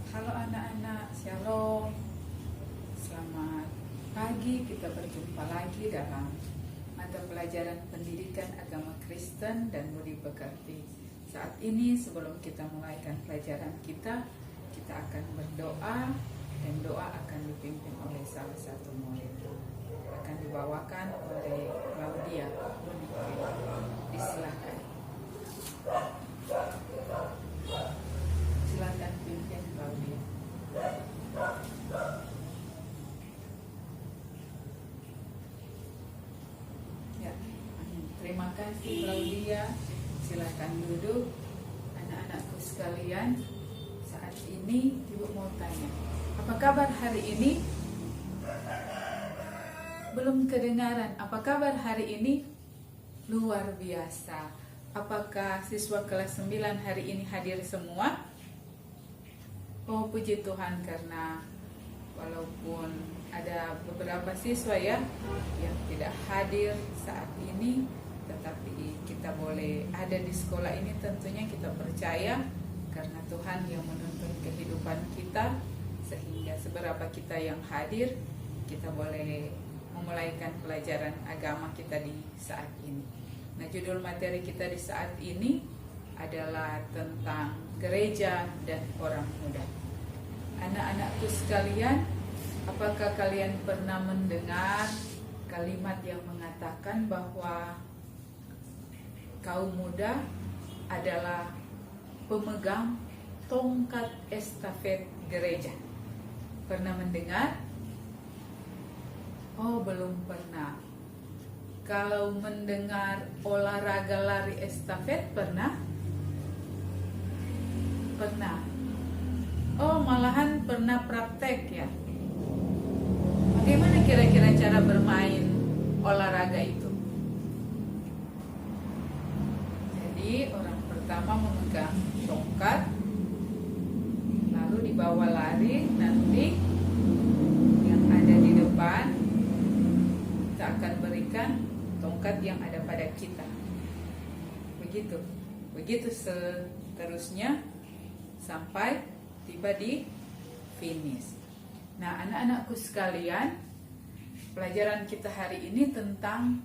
Halo anak-anak, Shalom. Selamat pagi, kita berjumpa lagi dalam mata pelajaran pendidikan agama Kristen dan budi pekerti. Saat ini sebelum kita mulaikan pelajaran kita akan berdoa, dan doa akan dipimpin oleh salah satu murid. Akan dibawakan oleh Claudia. Disilakan. Silakan pimpin Claudia. Ya, terima kasih Claudia. Silakan duduk. Anak-anakku sekalian, saat ini Ibu mau tanya, apa kabar hari ini? Belum kedengaran. Apa kabar hari ini? Luar biasa. Apakah siswa kelas 9 hari ini hadir semua? Oh, puji Tuhan, karena walaupun ada beberapa siswa ya yang tidak hadir saat ini, tetapi kita boleh ada di sekolah ini, tentunya kita percaya karena Tuhan yang menuntun kehidupan kita, sehingga seberapa kita yang hadir, kita boleh memulaikan pelajaran agama kita di saat ini. Nah, judul materi kita di saat ini adalah tentang gereja dan orang muda. Anak-anakku sekalian, apakah kalian pernah mendengar kalimat yang mengatakan bahwa kaum muda adalah pemegang tongkat estafet gereja? Pernah mendengar? Oh, belum pernah. Kalau mendengar olahraga lari estafet, pernah? Pernah. Oh, malahan pernah praktek ya. Bagaimana kira-kira cara bermain olahraga itu? Jadi orang pertama memegang tongkat, lalu dibawa lari, nanti yang ada di depan kita akan berikan tongkat yang ada pada kita. Begitu seterusnya sampai tiba di finish. Nah, anak-anakku sekalian, pelajaran kita hari ini tentang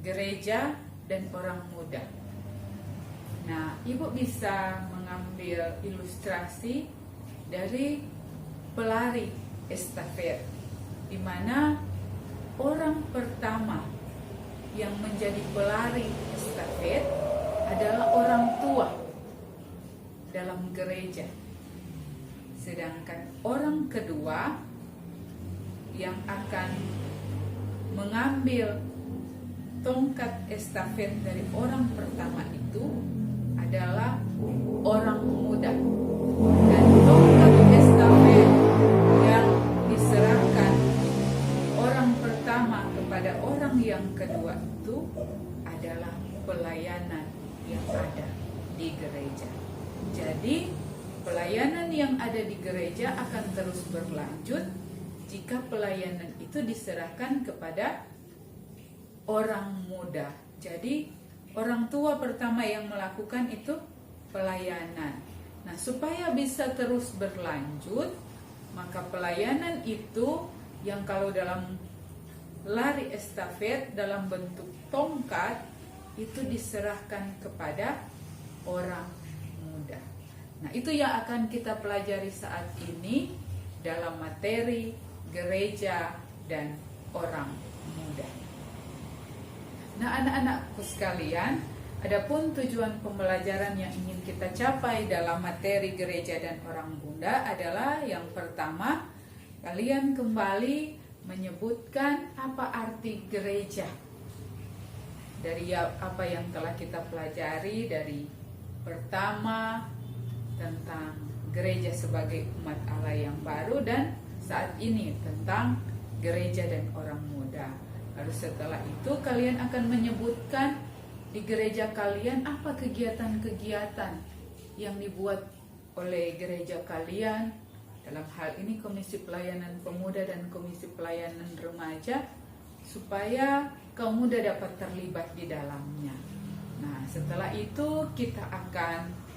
gereja dan orang muda. Nah, Ibu bisa mengambil ilustrasi dari pelari estafet, di mana orang pertama yang menjadi pelari estafet adalah orang tua dalam gereja. Sedangkan orang kedua yang akan mengambil tongkat estafet dari orang pertama itu adalah orang muda. Dan tongkat estafet yang diserahkan orang pertama kepada orang yang kedua itu adalah pelayanan yang ada di gereja. Jadi pelayanan yang ada di gereja akan terus berlanjut jika pelayanan itu diserahkan kepada orang muda. Jadi orang tua pertama yang melakukan itu pelayanan. Nah, supaya bisa terus berlanjut, maka pelayanan itu yang kalau dalam lari estafet dalam bentuk tongkat itu diserahkan kepada orang muda. Nah, itu yang akan kita pelajari saat ini dalam materi gereja dan orang muda. Nah, anak-anakku sekalian, adapun tujuan pembelajaran yang ingin kita capai dalam materi gereja dan orang muda adalah yang pertama, kalian kembali menyebutkan apa arti gereja. Dari apa yang telah kita pelajari dari pertama tentang gereja sebagai umat Allah yang baru, dan saat ini tentang gereja dan orang muda. Lalu setelah itu kalian akan menyebutkan di gereja kalian apa kegiatan-kegiatan yang dibuat oleh gereja kalian. Dalam hal ini Komisi Pelayanan Pemuda dan Komisi Pelayanan Remaja, supaya kaum muda dapat terlibat di dalamnya. Nah, setelah itu kita akan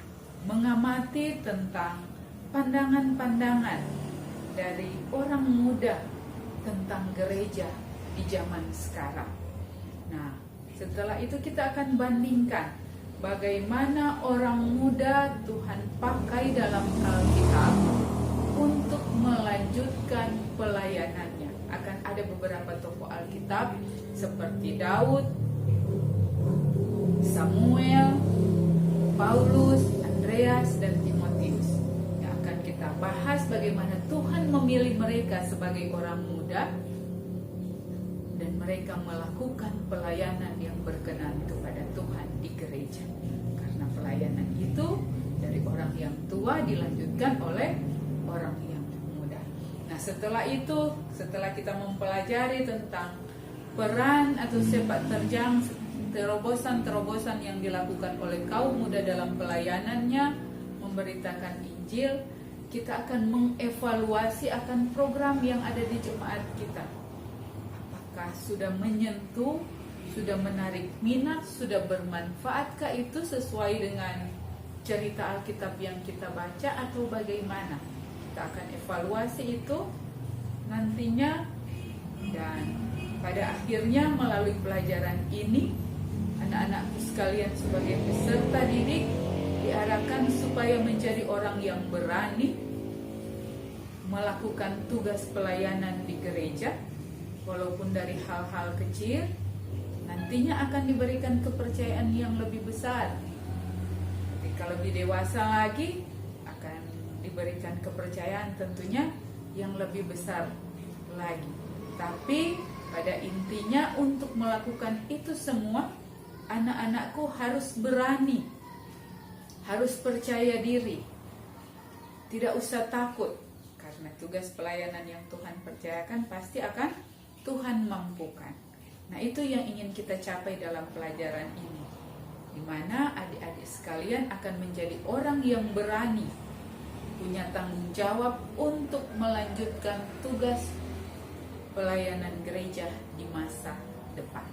mengamati tentang pandangan-pandangan dari orang muda tentang gereja di zaman sekarang. Nah, setelah itu kita akan bandingkan bagaimana orang muda Tuhan pakai dalam Alkitab untuk melanjutkan pelayanannya. Akan ada beberapa tokoh Alkitab seperti Daud, Samuel, Paulus, Andreas, dan Timotius. Yang akan kita bahas bagaimana Tuhan memilih mereka sebagai orang muda dan mereka melakukan pelayanan yang berkenan kepada Tuhan di gereja. Karena pelayanan itu dari orang yang tua dilanjutkan oleh orang yang muda. Nah, setelah itu, setelah kita mempelajari tentang peran atau sepak terjang terobosan-terobosan yang dilakukan oleh kaum muda dalam pelayanannya memberitakan Injil, kita akan mengevaluasi akan program yang ada di jemaat kita. Apakah sudah menyentuh, sudah menarik minat, sudah bermanfaatkah itu sesuai dengan cerita Alkitab yang kita baca atau bagaimana? Kita akan evaluasi itu nantinya, dan pada akhirnya melalui pelajaran ini anak-anakku sekalian sebagai peserta didik diarahkan supaya menjadi orang yang berani melakukan tugas pelayanan di gereja, walaupun dari hal-hal kecil nantinya akan diberikan kepercayaan yang lebih besar. Ketika lebih dewasa lagi akan diberikan kepercayaan tentunya yang lebih besar lagi. Tapi pada intinya untuk melakukan itu semua, anak-anakku harus berani, harus percaya diri, tidak usah takut, karena tugas pelayanan yang Tuhan percayakan pasti akan Tuhan mampukan. Nah, itu yang ingin kita capai dalam pelajaran ini, di mana adik-adik sekalian akan menjadi orang yang berani, punya tanggung jawab untuk melanjutkan tugas pelayanan gereja di masa depan.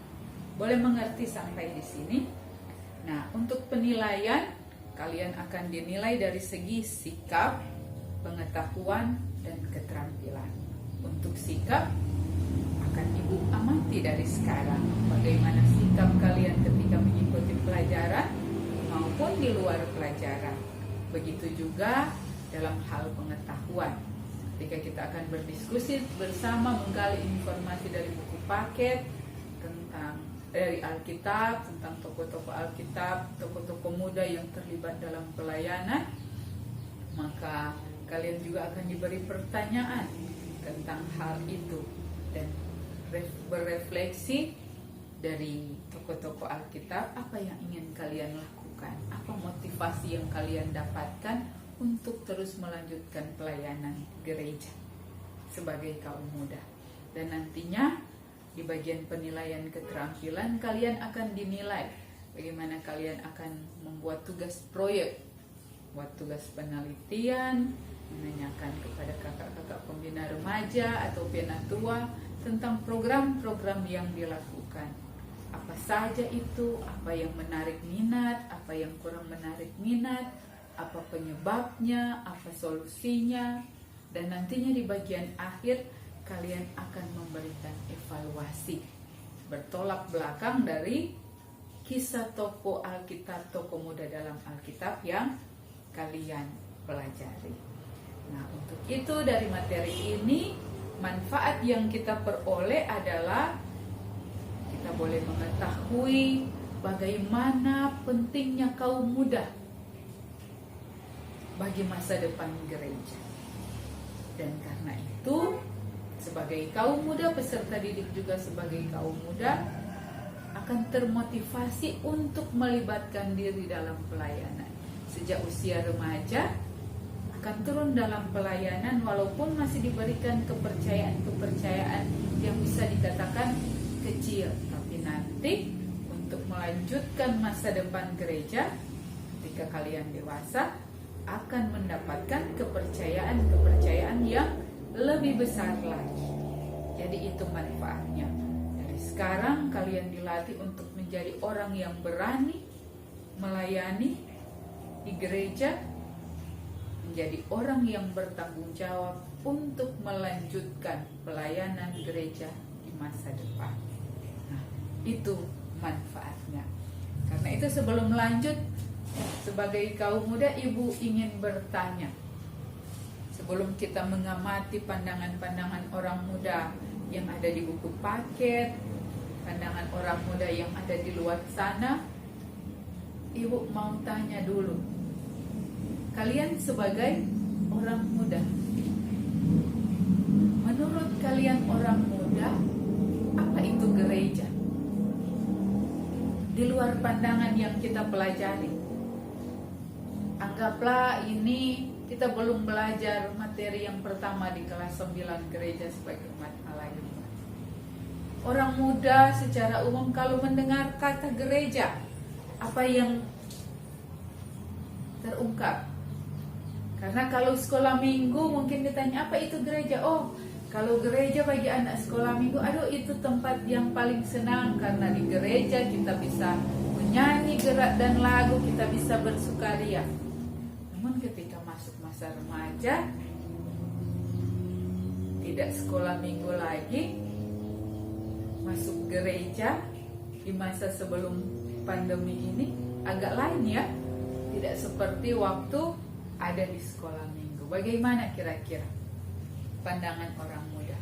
Boleh mengerti sampai di sini? Nah, untuk penilaian, kalian akan dinilai dari segi sikap, pengetahuan, dan keterampilan. Untuk sikap, akan ibu amati dari sekarang bagaimana sikap kalian ketika mengikuti pelajaran maupun di luar pelajaran. Begitu juga dalam hal pengetahuan. Ketika kita akan berdiskusi bersama menggali informasi dari buku paket tentang dari Alkitab, tentang tokoh-tokoh Alkitab, tokoh-tokoh muda yang terlibat dalam pelayanan, maka kalian juga akan diberi pertanyaan tentang hal itu dan berefleksi dari tokoh-tokoh Alkitab, apa yang ingin kalian lakukan, apa motivasi yang kalian dapatkan untuk terus melanjutkan pelayanan gereja sebagai kaum muda. Dan nantinya di bagian penilaian keterampilan kalian akan dinilai bagaimana kalian akan membuat tugas proyek, buat tugas penelitian, menanyakan kepada kakak-kakak pembina remaja atau penatua tentang program-program yang dilakukan. Apa saja itu, apa yang menarik minat, apa yang kurang menarik minat, apa penyebabnya, apa solusinya, dan nantinya di bagian akhir kalian akan memberikan evaluasi bertolak belakang dari kisah tokoh Alkitab, tokoh muda dalam Alkitab yang kalian pelajari. Nah, untuk itu dari materi ini, manfaat yang kita peroleh adalah kita boleh mengetahui bagaimana pentingnya kaum muda bagi masa depan gereja. Dan karena itu, sebagai kaum muda, peserta didik juga sebagai kaum muda akan termotivasi untuk melibatkan diri dalam pelayanan. Sejak usia remaja akan turun dalam pelayanan walaupun masih diberikan kepercayaan-kepercayaan yang bisa dikatakan kecil. Tapi nanti untuk melanjutkan masa depan gereja, ketika kalian dewasa, akan mendapatkan kepercayaan-kepercayaan yang lebih besar lagi. Jadi itu manfaatnya. Dari sekarang kalian dilatih untuk menjadi orang yang berani melayani di gereja, menjadi orang yang bertanggung jawab untuk melanjutkan pelayanan gereja di masa depan. Nah, itu manfaatnya. Karena itu sebelum lanjut, sebagai kaum muda, Ibu ingin bertanya. Sebelum kita mengamati pandangan-pandangan orang muda yang ada di buku paket, pandangan orang muda yang ada di luar sana, Ibu mau tanya dulu. Kalian sebagai orang muda, menurut kalian orang muda, apa itu gereja? Di luar pandangan yang kita pelajari. Anggaplah ini kita belum belajar materi yang pertama di kelas 9 gereja sebagai umat Allah yang baik. Orang muda secara umum kalau mendengar kata gereja, apa yang terungkap? Karena kalau sekolah minggu mungkin ditanya apa itu gereja? Oh, kalau gereja bagi anak sekolah minggu, aduh itu tempat yang paling senang karena di gereja kita bisa menyanyi gerak dan lagu, kita bisa bersukaria. Namun ketika masuk masa remaja, tidak sekolah minggu lagi, masuk gereja di masa sebelum pandemi ini agak lain ya. Tidak seperti waktu ada di sekolah minggu. Bagaimana kira-kira pandangan orang muda?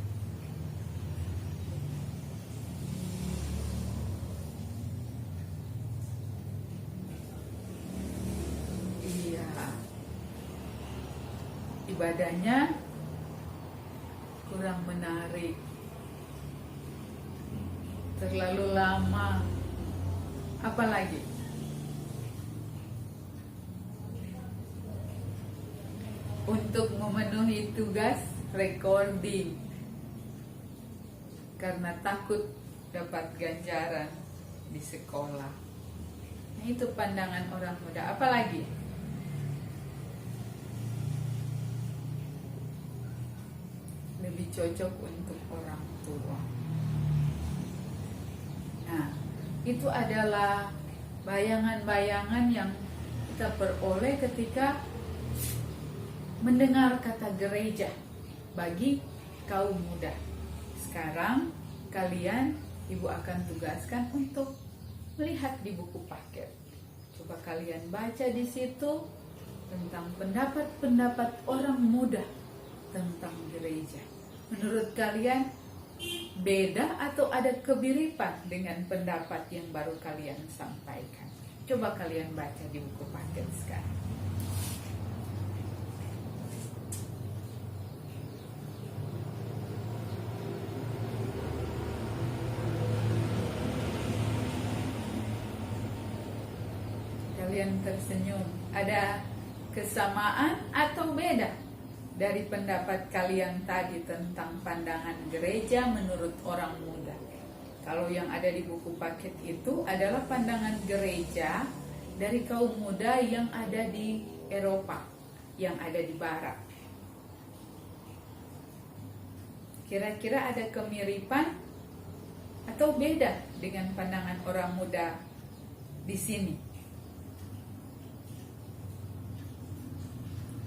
Iya, ibadahnya kurang menarik, terlalu lama, apalagi untuk memenuhi tugas recording karena takut dapat ganjaran di sekolah. Nah, itu pandangan orang muda. Apalagi lebih cocok untuk orang tua. Nah, itu adalah bayangan-bayangan yang kita peroleh ketika mendengar kata gereja bagi kaum muda. Sekarang kalian, Ibu akan tugaskan untuk melihat di buku paket. Coba kalian baca di situ tentang pendapat-pendapat orang muda tentang gereja. Menurut kalian beda atau ada kebiripan dengan pendapat yang baru kalian sampaikan? Coba kalian baca di buku paket sekarang. Kalian tersenyum. Ada kesamaan atau beda dari pendapat kalian tadi tentang pandangan gereja menurut orang muda? Kalau yang ada di buku paket itu adalah pandangan gereja dari kaum muda yang ada di Eropa, yang ada di Barat. Kira-kira ada kemiripan atau beda dengan pandangan orang muda di sini?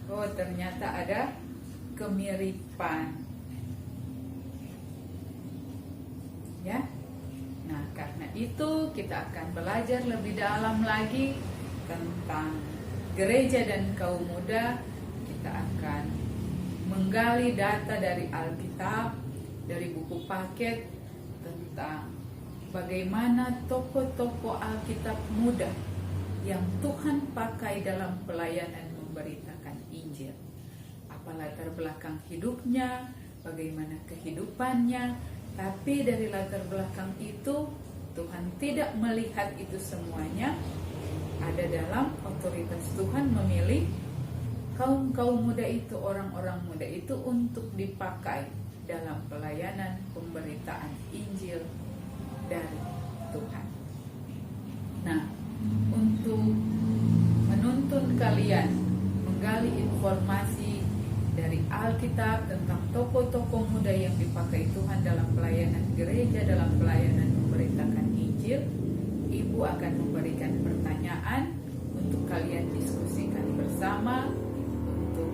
Oh, ternyata ada kemiripan. Ya. Nah, karena itu kita akan belajar lebih dalam lagi tentang gereja dan kaum muda. Kita akan menggali data dari Alkitab, dari buku paket tentang bagaimana tokoh-tokoh Alkitab muda yang Tuhan pakai dalam pelayanan memberitakan Injil. Apa latar belakang hidupnya, bagaimana kehidupannya, tapi dari latar belakang itu Tuhan tidak melihat itu semuanya. Ada dalam otoritas Tuhan memilih kaum-kaum muda itu, orang-orang muda itu untuk dipakai dalam pelayanan pemberitaan Injil dari Tuhan. Nah, untuk menuntun kalian menggali informasi dari Alkitab tentang tokoh-tokoh muda yang dipakai Tuhan dalam pelayanan gereja, dalam pelayanan memberitakan Injil, Ibu akan memberikan pertanyaan untuk kalian diskusikan bersama, untuk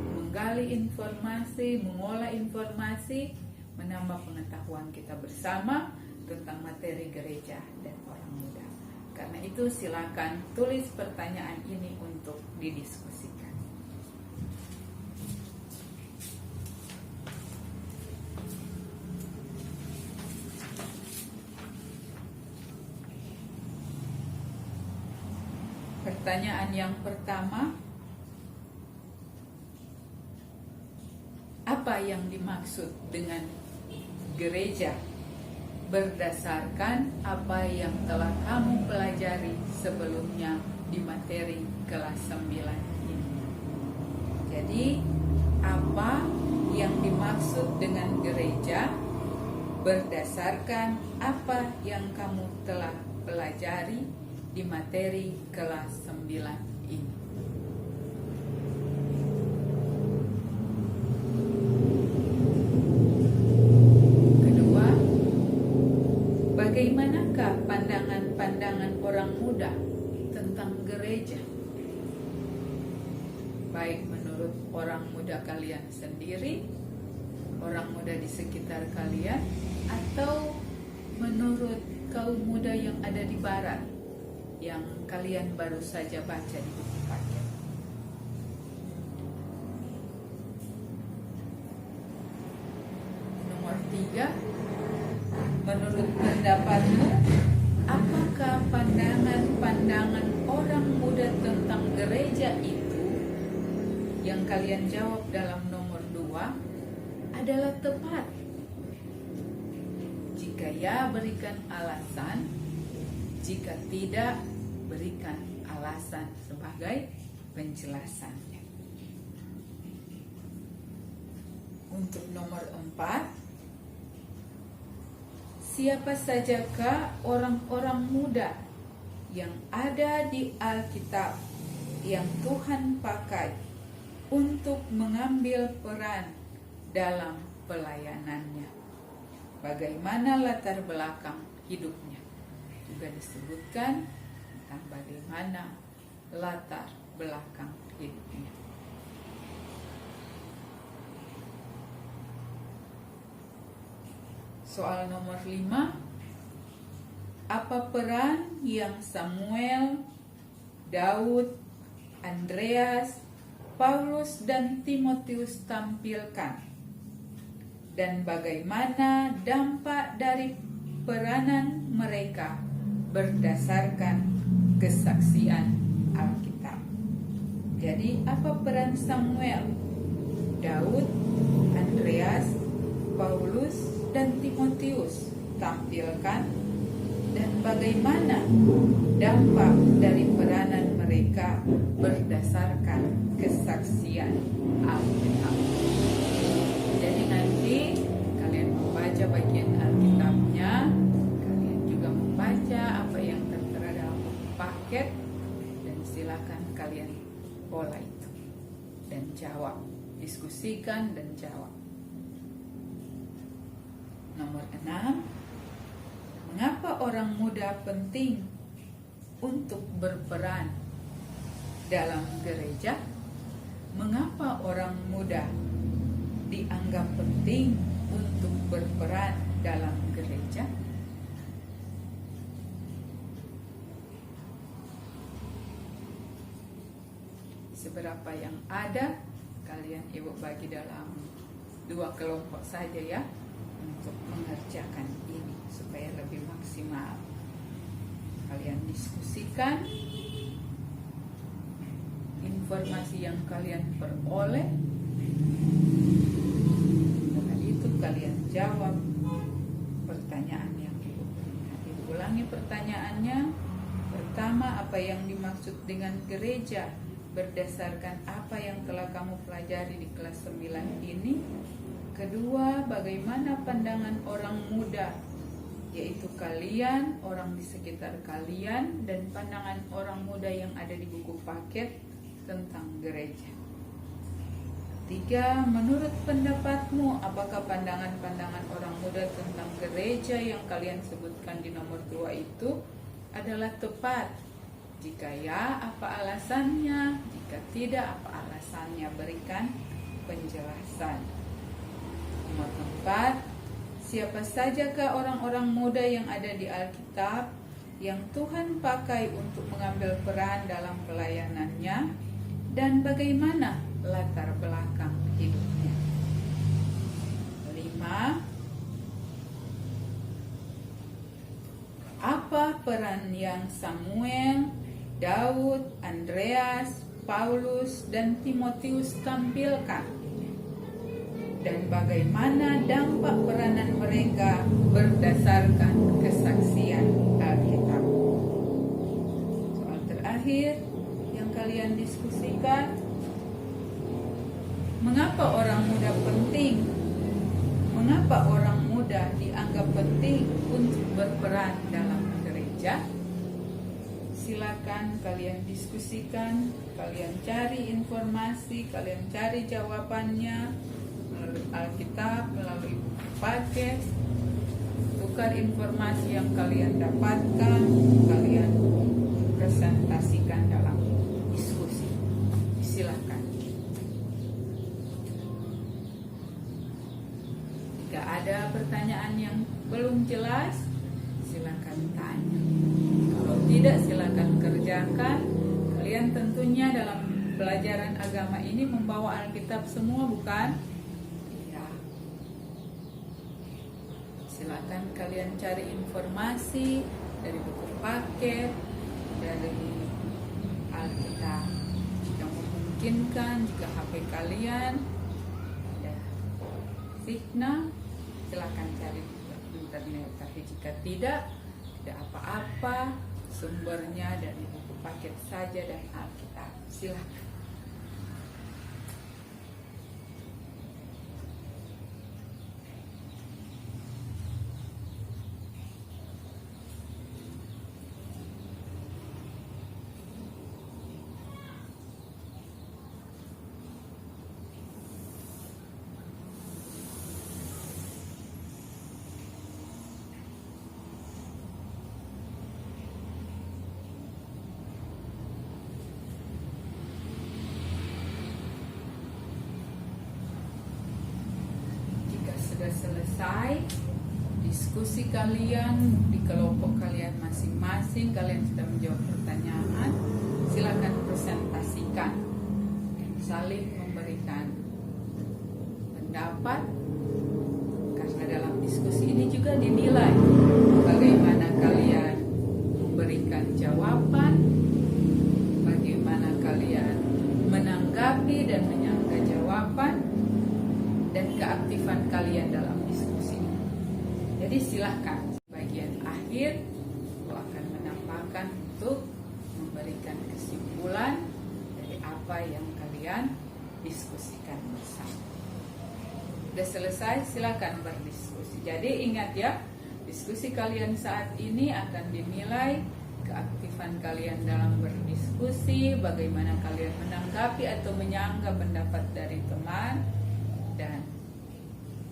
mencari informasi, mengolah informasi, menambah pengetahuan kita bersama tentang materi gereja dan orang muda. Karena itu silakan tulis pertanyaan ini untuk didiskusikan. Pertanyaan yang pertama, apa yang dimaksud dengan gereja berdasarkan apa yang telah kamu pelajari sebelumnya di materi kelas 9 ini? Jadi, apa yang dimaksud dengan gereja berdasarkan apa yang kamu telah pelajari di materi kelas 9 ini? Kedua, bagaimanakah pandangan-pandangan orang muda tentang gereja? Baik menurut orang muda kalian sendiri, orang muda di sekitar kalian, atau menurut kaum muda yang ada di barat yang kalian baru saja baca di buku paket. Nomor 3, menurut pendapatmu, apakah pandangan-pandangan orang muda tentang gereja itu yang kalian jawab dalam nomor 2 adalah tepat? Jika ya, berikan alasan. Jika tidak, berikan alasan sebagai penjelasannya. Untuk nomor 4, siapa sajakah orang-orang muda yang ada di Alkitab yang Tuhan pakai untuk mengambil peran dalam pelayanannya? Bagaimana latar belakang hidupnya? Juga disebutkan tentang bagaimana latar belakang hidupnya. Soal nomor 5, apa peran yang Samuel, Daud, Andreas, Paulus, dan Timotius tampilkan? Dan bagaimana dampak dari peranan mereka berdasarkan kesaksian Alkitab? Jadi, apa peran Samuel, Daud, Andreas, Paulus, dan Timotius tampilkan? Dan bagaimana dampak dari peranan mereka berdasarkan kesaksian Alkitab? Jadi nanti kalian membaca bagian Alkitabnya, kalian juga membaca apa yang tertera dalam paket, dan silakan kalian pola itu dan jawab, diskusikan dan jawab. Nomor 6, mengapa orang muda penting untuk berperan dalam gereja? Mengapa orang muda dianggap penting untuk berperan dalam gereja? Seberapa yang ada, kalian ibu bagi dalam 2 kelompok saja ya, untuk mengerjakan ini supaya lebih maksimal. Kalian diskusikan informasi yang kalian peroleh, dengan itu kalian jawab pertanyaan yang ibu berikan. Ibu ulangi pertanyaannya. Pertama, apa yang dimaksud dengan gereja berdasarkan apa yang telah kamu pelajari di kelas 9 ini? Kedua, bagaimana pandangan orang muda, yaitu kalian, orang di sekitar kalian, dan pandangan orang muda yang ada di buku paket tentang gereja. Tiga, menurut pendapatmu, apakah pandangan-pandangan orang muda tentang gereja yang kalian sebutkan di nomor 2 itu adalah tepat? Jika ya, apa alasannya? Jika tidak, apa alasannya? Berikan penjelasan. Nomor 4, siapa sajakah orang-orang muda yang ada di Alkitab yang Tuhan pakai untuk mengambil peran dalam pelayanannya, dan bagaimana latar belakang hidupnya. 5, apa peran yang Samuel, Daud, Andreas, Paulus, dan Timotius tampilkan, dan bagaimana dampak peranan mereka berdasarkan kesaksian Alkitab. Soal terakhir yang kalian diskusikan, mengapa orang muda penting? Mengapa orang muda dianggap penting untuk berperan dalam gereja? Silakan kalian diskusikan, kalian cari informasi, kalian cari jawabannya melalui Alkitab, melalui podcast. Tukar informasi yang kalian dapatkan, kalian presentasikan dalam diskusi. Silakan. Jika ada pertanyaan yang belum jelas, silakan tanya. Kalau tidak, silakan kerjakan. Kalian tentunya dalam pelajaran agama ini membawa Alkitab semua, bukan? Ya. Silakan kalian cari informasi dari buku paket, dari Alkitab. Jika memungkinkan, jika HP kalian ada Signa, silakan cari di internet. Tapi jika tidak apa-apa, sumbernya dari buku paket saja dan Alkitab. Silakan. Sudah selesai diskusi kalian di kelompok kalian masing-masing, kalian sudah menjawab pertanyaan, silakan presentasikan dan saling memberikan pendapat, karena dalam diskusi ini juga dinilai bagaimana kalian memberikan jawaban, bagaimana kalian menanggapi dan menyangka jawaban, dan keaktifan kalian dalam diskusi. Jadi silahkan bagian akhir aku akan menambahkan untuk memberikan kesimpulan dari apa yang kalian diskusikan bersama. Sudah selesai, silakan berdiskusi. Jadi ingat ya, diskusi kalian saat ini akan dinilai keaktifan kalian dalam berdiskusi, bagaimana kalian menanggapi atau menyanggah pendapat dari teman, dan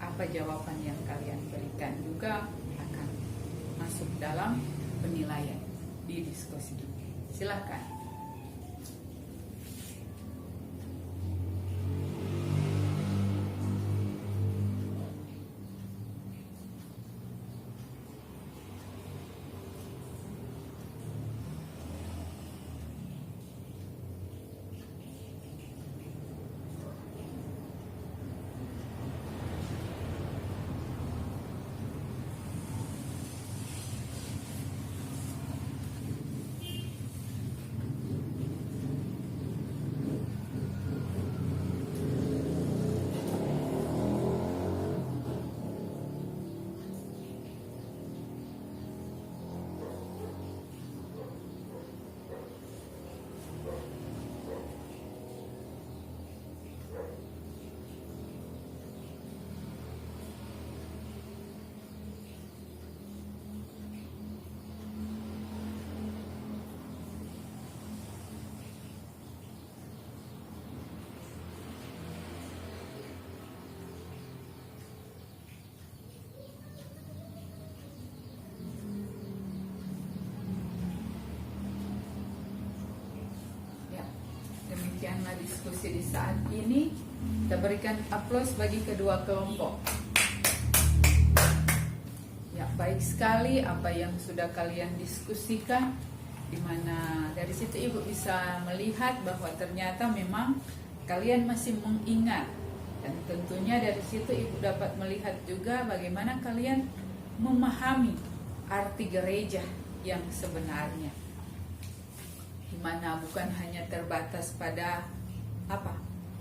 apa jawaban yang kalian berikan juga akan masuk dalam penilaian di diskusi ini. Silakan. demikianlah diskusi di saat ini. Kita berikan aplaus bagi kedua kelompok. Ya, baik sekali apa yang sudah kalian diskusikan, di mana dari situ Ibu bisa melihat bahwa ternyata memang kalian masih mengingat, dan tentunya dari situ Ibu dapat melihat juga bagaimana kalian memahami arti gereja yang sebenarnya, di mana bukan hanya terbatas pada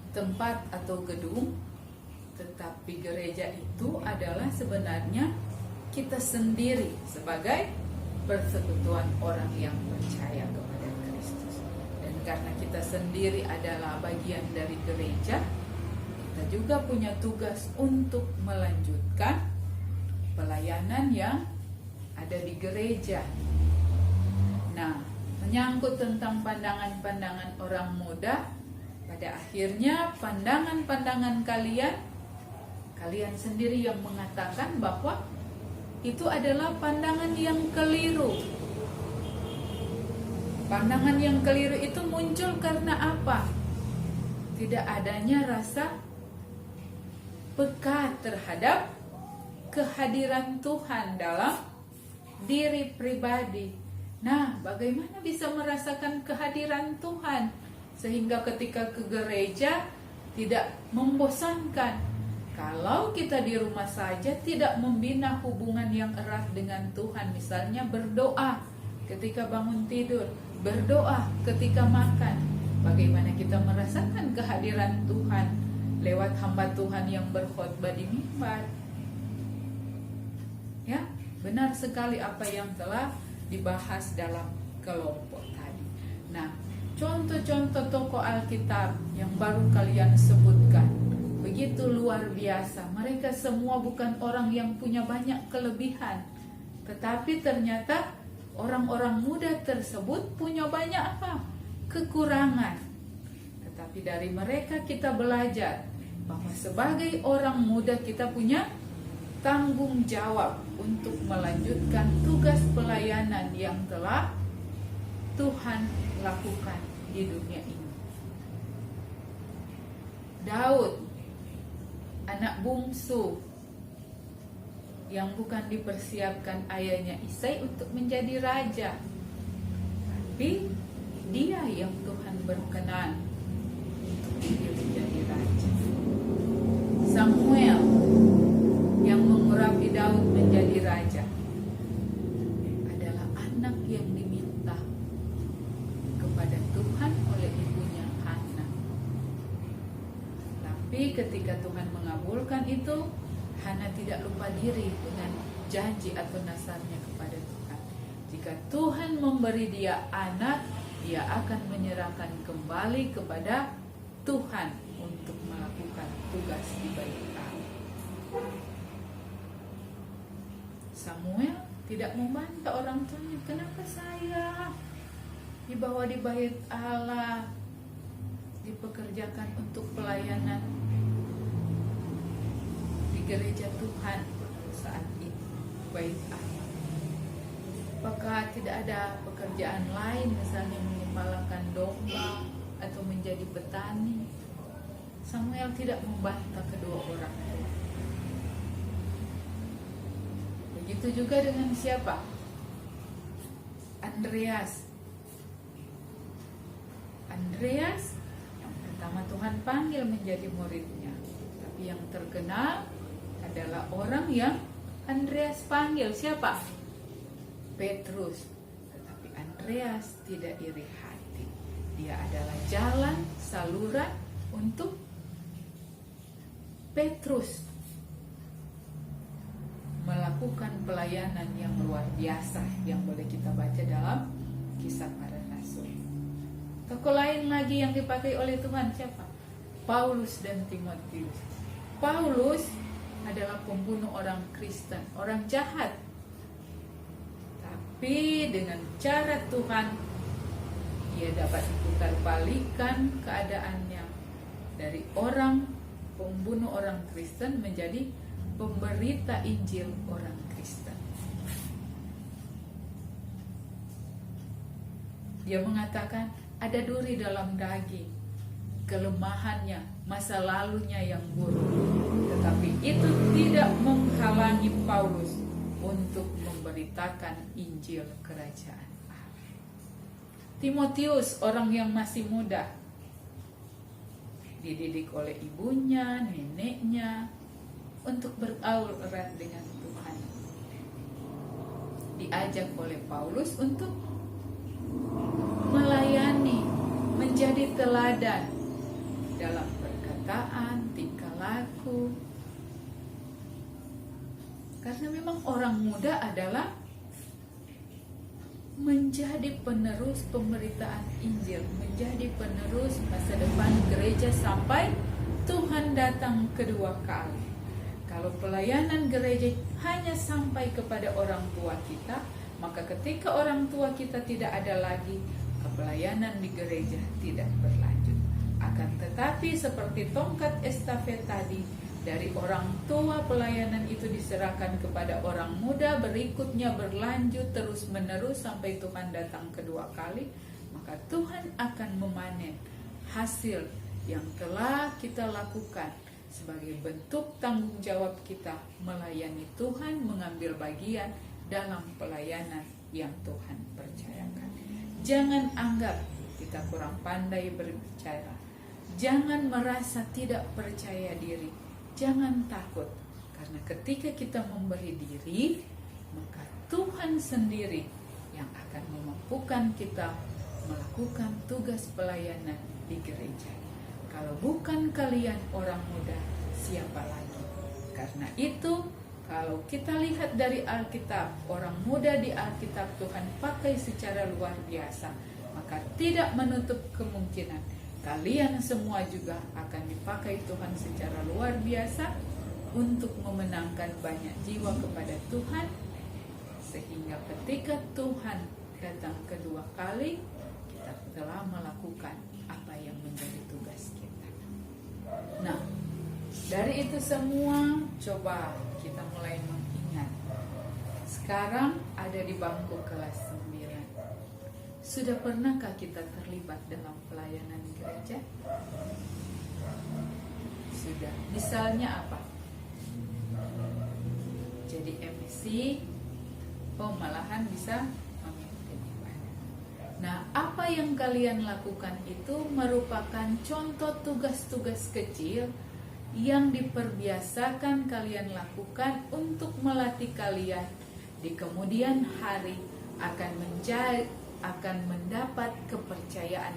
tempat atau gedung, tetapi gereja itu adalah sebenarnya kita sendiri sebagai persekutuan orang yang percaya kepada Kristus. Dan karena kita sendiri adalah bagian dari gereja, kita juga punya tugas untuk melanjutkan pelayanan yang ada di gereja. Nah, menyangkut tentang pandangan-pandangan orang muda, pada akhirnya pandangan-pandangan kalian sendiri yang mengatakan bahwa itu adalah pandangan yang keliru. Pandangan yang keliru itu muncul karena apa? Tidak adanya rasa peka terhadap kehadiran Tuhan dalam diri pribadi. Nah, bagaimana bisa merasakan kehadiran Tuhan sehingga ketika ke gereja tidak membosankan? Kalau kita di rumah saja tidak membina hubungan yang erat dengan Tuhan, misalnya berdoa ketika bangun tidur, berdoa ketika makan, bagaimana kita merasakan kehadiran Tuhan lewat hamba Tuhan yang berkhotbah di mimbar? Ya, benar sekali apa yang telah dibahas dalam kelompok tadi. Nah, contoh-contoh tokoh Alkitab yang baru kalian sebutkan begitu luar biasa. Mereka semua bukan orang yang punya banyak kelebihan, tetapi ternyata orang-orang muda tersebut punya banyak kekurangan. Tetapi dari mereka kita belajar bahwa sebagai orang muda kita punya tanggung jawab untuk melanjutkan tugas pelayanan yang telah Tuhan lakukan di dunia ini. Daud, anak bungsu yang bukan dipersiapkan ayahnya Isai untuk menjadi raja, tapi dia yang Tuhan berkenan untuk dia menjadi raja. Samuel yang mengurapi Daud menjadi raja adalah anak yang diminta kepada Tuhan oleh ibunya Hana. Tapi ketika Tuhan mengabulkan itu, Hana tidak lupa diri dengan janji atau nasarnya kepada Tuhan. Jika Tuhan memberi dia anak, dia akan menyerahkan kembali kepada Tuhan untuk melakukan tugas di bait Allah. Samuel tidak membantah orang tuanya, kenapa saya dibawa di bait Allah, dipekerjakan untuk pelayanan di gereja Tuhan saat ini, bait Allah. Apakah tidak ada pekerjaan lain, misalnya mengembalakan domba atau menjadi petani? Samuel tidak membantah kedua orang tua. Begitu juga dengan siapa? Andreas yang pertama Tuhan panggil menjadi muridnya, tapi yang terkenal adalah orang yang Andreas panggil. Siapa? Petrus. Tetapi Andreas tidak iri hati. Dia adalah jalan, saluran untuk Petrus melakukan pelayanan yang luar biasa yang boleh kita baca dalam Kisah Para Rasul. Tokoh lain lagi yang dipakai oleh Tuhan siapa? Paulus dan Timotius. Paulus adalah pembunuh orang Kristen, orang jahat. Tapi dengan cara Tuhan, ia dapat diputar balikan keadaannya dari orang pembunuh orang Kristen menjadi pemberita Injil orang Kristen. Dia mengatakan ada duri dalam daging, kelemahannya, masa lalunya yang buruk. Tetapi itu tidak menghalangi Paulus untuk memberitakan Injil Kerajaan Allah. Timotius, orang yang masih muda, dididik oleh ibunya, neneknya untuk bergaul erat dengan Tuhan. Diajak oleh Paulus untuk melayani, menjadi teladan dalam perkataan, tingkah laku. Karena memang orang muda adalah menjadi penerus pemberitaan Injil, menjadi penerus masa depan gereja sampai Tuhan datang kedua kali. Kalau pelayanan gereja hanya sampai kepada orang tua kita, maka ketika orang tua kita tidak ada lagi, pelayanan di gereja tidak berlanjut. Akan tetapi seperti tongkat estafet tadi, dari orang tua pelayanan itu diserahkan kepada orang muda, berikutnya berlanjut terus menerus sampai Tuhan datang kedua kali, maka Tuhan akan memanen hasil yang telah kita lakukan sebagai bentuk tanggung jawab kita melayani Tuhan, mengambil bagian dalam pelayanan yang Tuhan percayakan. Jangan anggap kita kurang pandai berbicara. Jangan merasa tidak percaya diri. Jangan takut, karena ketika kita memberi diri, maka Tuhan sendiri yang akan memampukan kita melakukan tugas pelayanan di gereja. Kalau bukan kalian orang muda, siapa lagi? Karena itu, kalau kita lihat dari Alkitab, orang muda di Alkitab Tuhan pakai secara luar biasa, maka tidak menutup kemungkinan kalian semua juga akan dipakai Tuhan secara luar biasa untuk memenangkan banyak jiwa kepada Tuhan, sehingga ketika Tuhan datang kedua kali, kita telah melakukan apa yang menjadi tugas kita. Nah, dari itu semua, coba kita mulai mengingat. Sekarang ada di bangku kelas 9. Sudah pernahkah kita terlibat dalam pelayanan gereja? Sudah. Misalnya apa? Jadi MC, malahan bisa memimpin ibadah. Nah, apa yang kalian lakukan itu merupakan contoh tugas-tugas kecil yang diperbiasakan kalian lakukan untuk melatih kalian di kemudian hari akan mendapat kepercayaan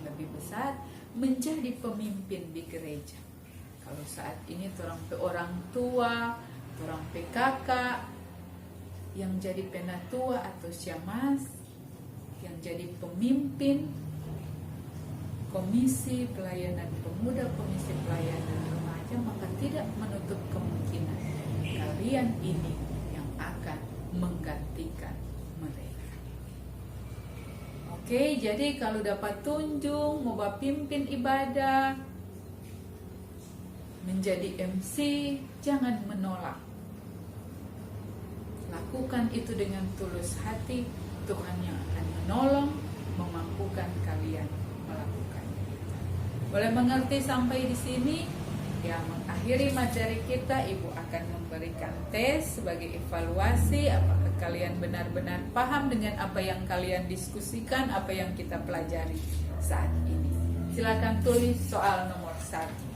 lebih besar menjadi pemimpin di gereja. Kalau saat ini orang tua, orang PKK yang jadi penatua atau syamas, yang jadi pemimpin komisi pelayanan pemuda, komisi pelayanan remaja, maka tidak menutup kemungkinan kalian ini yang akan menggantikan mereka. Oke, jadi kalau dapat tunjuk, mau pimpin ibadah, menjadi MC, jangan menolak. Lakukan itu dengan tulus hati, Tuhan yang akan menolong, memampukan kalian melakukan itu. Boleh mengerti sampai di sini? Ya, mengakhiri materi kita, Ibu akan memberikan tes sebagai evaluasi apakah kalian benar-benar paham dengan apa yang kalian diskusikan, apa yang kita pelajari saat ini. Silakan tulis soal nomor 1.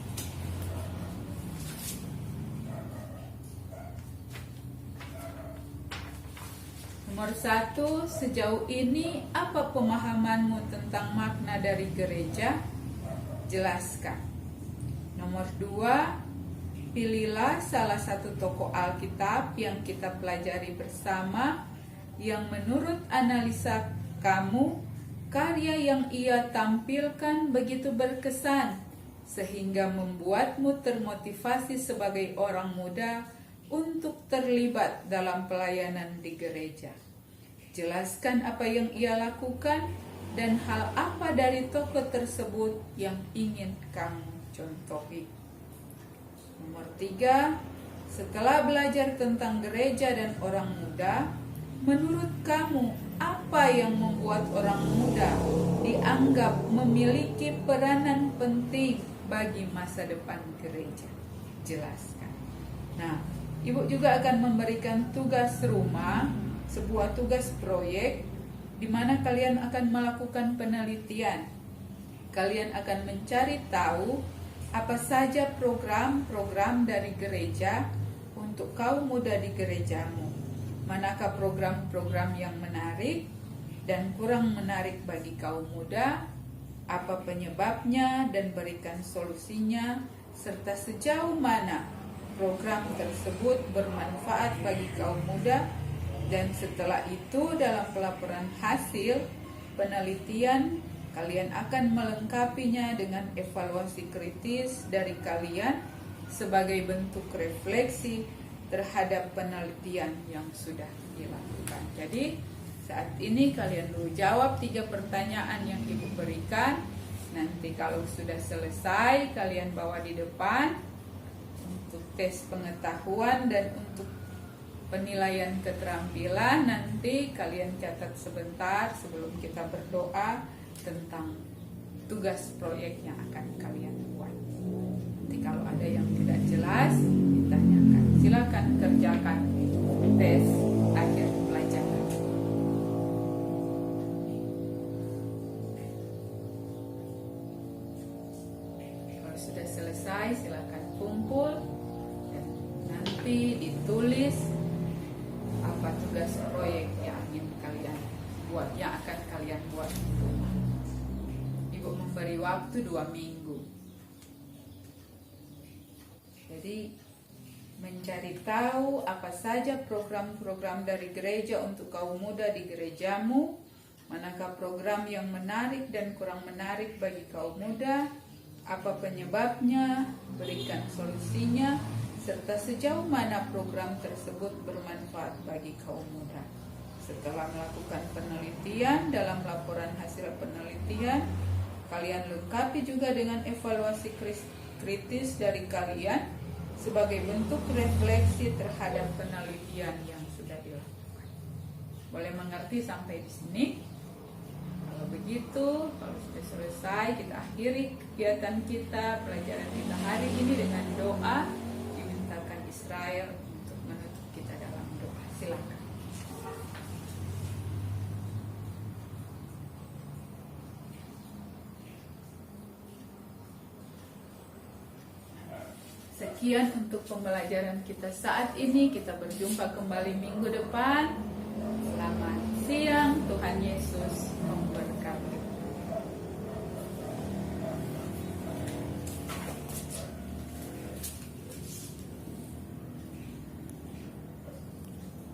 Nomor 1, sejauh ini apa pemahamanmu tentang makna dari gereja? Jelaskan. Nomor 2, pilihlah salah satu tokoh Alkitab yang kita pelajari bersama yang menurut analisa kamu, karya yang ia tampilkan begitu berkesan sehingga membuatmu termotivasi sebagai orang muda untuk terlibat dalam pelayanan di gereja. Jelaskan apa yang ia lakukan dan hal apa dari tokoh tersebut yang ingin kamu contohi. Nomor 3, setelah belajar tentang gereja dan orang muda, menurut kamu apa yang membuat orang muda dianggap memiliki peranan penting bagi masa depan gereja? Jelaskan. Nah, Ibu juga akan memberikan tugas rumah, sebuah tugas proyek, di mana kalian akan melakukan penelitian. Kalian akan mencari tahu apa saja program-program dari gereja untuk kaum muda di gerejamu. Manakah program-program yang menarik dan kurang menarik bagi kaum muda? Apa penyebabnya dan berikan solusinya, serta sejauh mana program tersebut bermanfaat bagi kaum muda. Dan setelah itu dalam pelaporan hasil penelitian, kalian akan melengkapinya dengan evaluasi kritis dari kalian sebagai bentuk refleksi terhadap penelitian yang sudah dilakukan. Jadi saat ini kalian dulu jawab 3 pertanyaan yang Ibu berikan. Nanti kalau sudah selesai, kalian bawa di depan untuk tes pengetahuan dan untuk penilaian keterampilan. Nanti kalian catat sebentar sebelum kita berdoa tentang tugas proyek yang akan kalian buat. Nanti kalau ada yang tidak jelas, ditanyakan. Silakan kerjakan tes akhir pelajaran. Kalau sudah selesai, silakan kumpul dan nanti ditulis apa tugas proyek yang ingin kalian buat, yang akan kalian buat di rumah. Ibu memberi waktu 2 minggu. Jadi mencari tahu apa saja program-program dari gereja untuk kaum muda di gerejamu, manakah program yang menarik dan kurang menarik bagi kaum muda, apa penyebabnya, berikan solusinya, serta sejauh mana program tersebut bermanfaat bagi kaum muda. Setelah melakukan penelitian, dalam laporan hasil penelitian, kalian lengkapi juga dengan evaluasi kritis dari kalian sebagai bentuk refleksi terhadap penelitian yang sudah dilakukan. Boleh mengerti sampai di sini? Kalau begitu, kalau sudah selesai, kita akhiri kegiatan kita, pelajaran kita hari ini dengan doa. Dimintakan Israel untuk menutup kita dalam doa. Silakan. Sekian untuk pembelajaran kita saat ini. Kita berjumpa kembali minggu depan. Selamat siang, Tuhan Yesus memberkati.